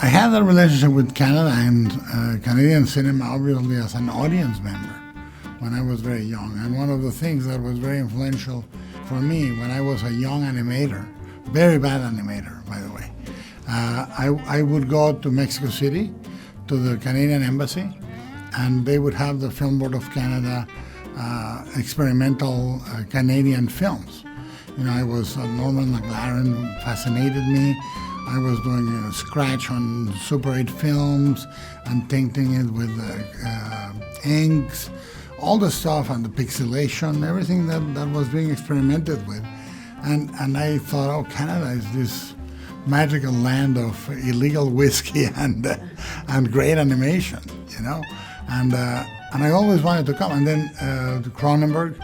I had a relationship with Canada and Canadian cinema, obviously, as an audience member when I was very young. And one of the things that was very influential for me when I was a young animator, very bad animator, by the way, I would go to Mexico City, to the Canadian Embassy, and they would have the Film Board of Canada experimental Canadian films. You know, I was Norman McLaren fascinated me. I was doing scratch on Super 8 films and tinting it with inks, all the stuff and the pixelation, everything that was being experimented with. And I thought, oh, Canada is this magical land of illegal whiskey and great animation, you know. And I always wanted to come. And then to Cronenberg,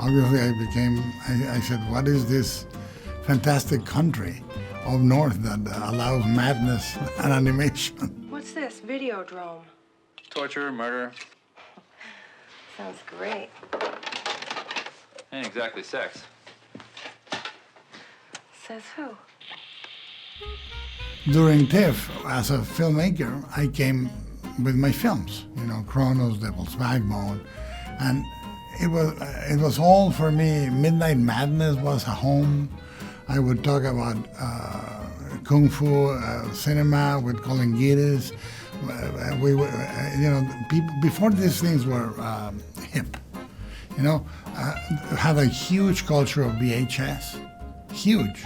obviously I said, what is this fantastic country up north that allows madness and animation? What's this? Videodrome. Torture, murder. Sounds great. Ain't exactly sex. Says who? During TIFF, as a filmmaker, I came with my films, you know, Chronos, Devil's Backbone, and it was all for me. Midnight Madness was a home. I would talk about kung fu cinema with Colin Gittes. We were, you know, people before these things were hip. You know, had a huge culture of VHS, huge.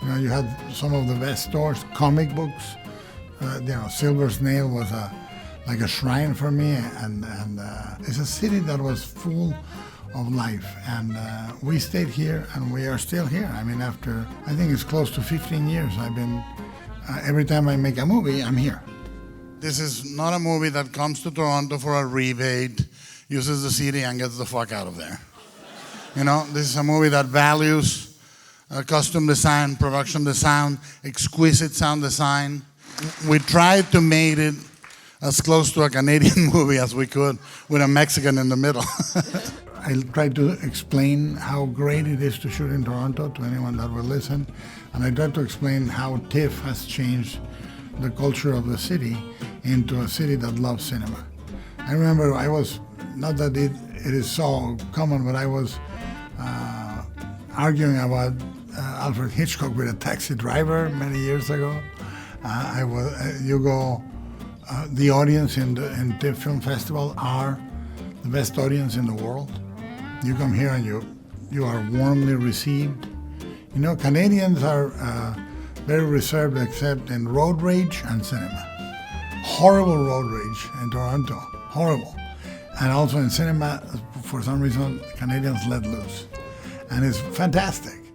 You know, you had some of the best stores, comic books. You know, Silver Snail was like a shrine for me, and it's a city that was full of life, and we stayed here, and we are still here. I mean, after, I think it's close to 15 years, I've been, every time I make a movie, I'm here. This is not a movie that comes to Toronto for a rebate, uses the city, and gets the fuck out of there. You know, this is a movie that values costume design, production design, exquisite sound design. We tried to make it as close to a Canadian movie as we could, with a Mexican in the middle. I tried to explain how great it is to shoot in Toronto to anyone that will listen, and I tried to explain how TIFF has changed the culture of the city into a city that loves cinema. I remember I was, not that it is so common, but I was arguing about Alfred Hitchcock with a taxi driver many years ago. The audience in TIFF Film Festival are the best audience in the world. You come here and you are warmly received. You know, Canadians are very reserved except in road rage and cinema. Horrible road rage in Toronto, horrible. And also in cinema, for some reason, Canadians let loose. And it's fantastic.